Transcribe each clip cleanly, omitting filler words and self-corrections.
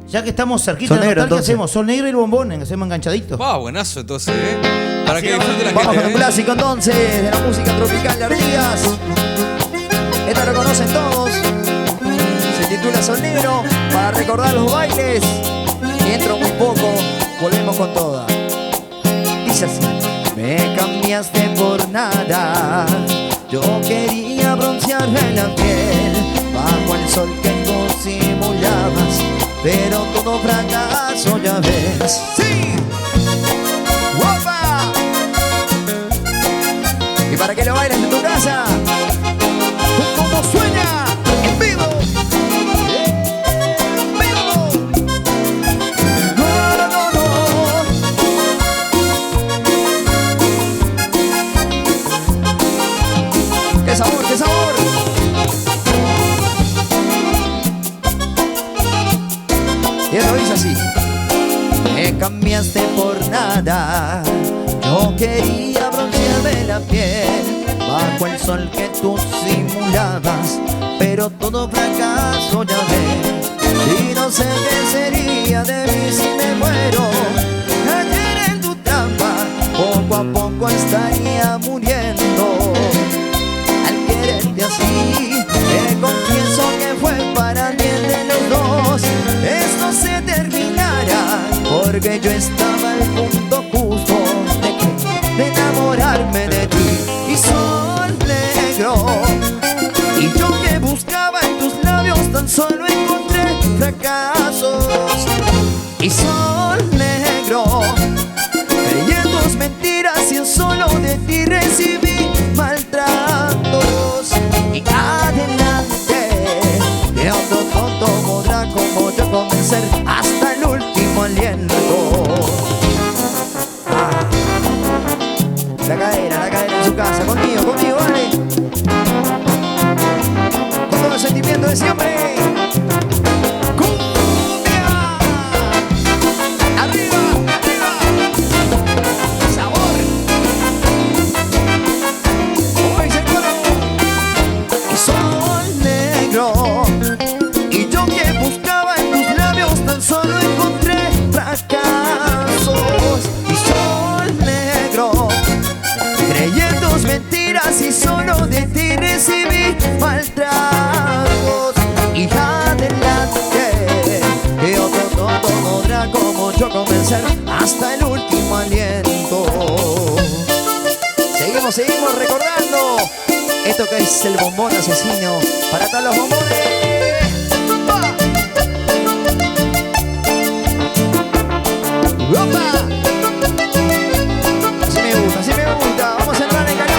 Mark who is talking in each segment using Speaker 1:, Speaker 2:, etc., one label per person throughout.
Speaker 1: Ya que estamos cerquita
Speaker 2: Sol
Speaker 1: de la
Speaker 2: negro,
Speaker 1: nostalgia,
Speaker 2: entonces.
Speaker 1: hacemos Sol Negro y el bombón, hacemos enganchaditos.
Speaker 3: Va, buenazo entonces, Para
Speaker 1: Así
Speaker 3: que
Speaker 1: vamos.
Speaker 3: disfrute la
Speaker 2: Vamos con
Speaker 3: gente,
Speaker 2: un clásico entonces de la música tropical de Artigas. Esta lo conocen todos. Se titula Sol Negro para recordar los bailes. Y dentro muy poco volvemos con toda. Dice así. Me cambiaste por nada. Yo quería broncearme la piel bajo el sol que tú simulabas, pero todo fracaso ya ves. ¡Sí! ¡Guapa! Y para que lo bailes en tu casa, como sueña en vivo. En vivo. No, no, no, no. ¡Qué sabor, qué sabor! Y esto dice así. Me cambiaste por nada. Yo quería broncearme la piel bajo el sol que tú simulabas, pero todo fracaso ya ves. Y no sé qué sería de mí si me muero. Ayer en tu trampa poco a poco estaría muriendo. Al quererte así, te confieso que fue para bien de los dos. Esto se terminará porque yo estaba al punto justo de enamorarme de ti. Y sol negro, y yo que buscaba en tus labios tan solo encontré fracasos. Y sol negro, creí en tus mentiras y solo de ti recibí maltratos. Y adelante, de otro tonto podrá como yo convencer hasta el último aliento. La cadera en su casa, conmigo, vale. Con todo el sentimiento de siempre. ¡Cumbia! ¡Arriba, arriba! ¡Sabor! ¡Como dice el coro! Y sol negro, y yo que buscaba en tus labios tan solo encontré fracasos. Y sol negro, creí en tus mentiras y solo de ti recibí maltratos. Y adelante, que otro tonto podrá como yo convencer hasta el último aliento. Seguimos recordando esto que es el bombón asesino para todos los bombones. ¡Opa! ¡Opa! Así me gusta, vamos a entrar en calor.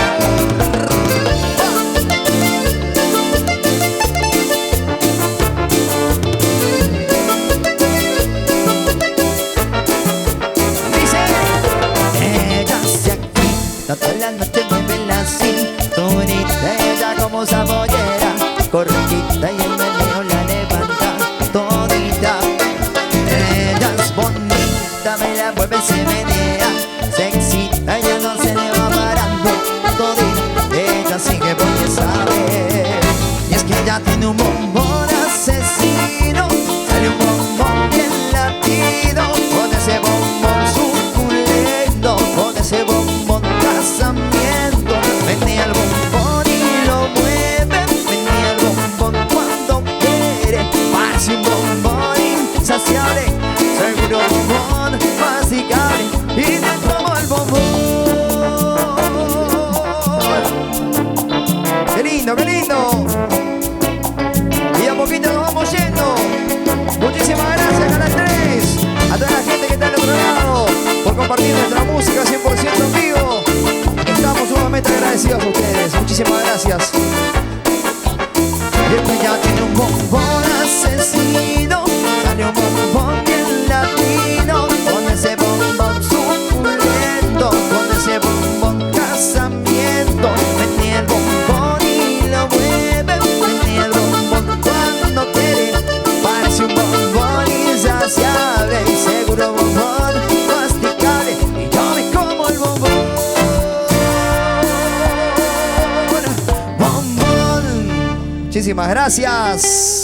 Speaker 2: Dice, ella se aquí, toda la noche mueve la cinturita, ella como sabollera, cortita y el meneo la levanta todita. Ella es bonita, me la mueve, se menea, se excita, ella no se le va parando todita, ella sigue porque sabe. Y es que ella tiene un bombón asesino, sale un bombón bien latido, con ese bombón suculento, con ese bombón casamiento. Venía el bombón y lo mueve, venía el bombón cuando quiere, parece un bombón insaciable, seguro bombón masticable, y dentro va el bombón. ¡Qué lindo, qué lindo! Y a poquito nos vamos yendo. Muchísimas gracias, Canal 3, a toda la gente que está al otro lado, por compartir nuestra música 100% en vivo. Estamos sumamente agradecidos a ustedes. Muchísimas gracias. Y el que ya tiene un bombón asesino, sale un bombón bien latino, con ese bombón suculento, con ese bombón casamiento. Venía el bombón y lo mueve, venía el bombón cuando quiere, parece un bombón insaciable y seguro bombón masticable, y yo me como el bombón. Muchísimas gracias.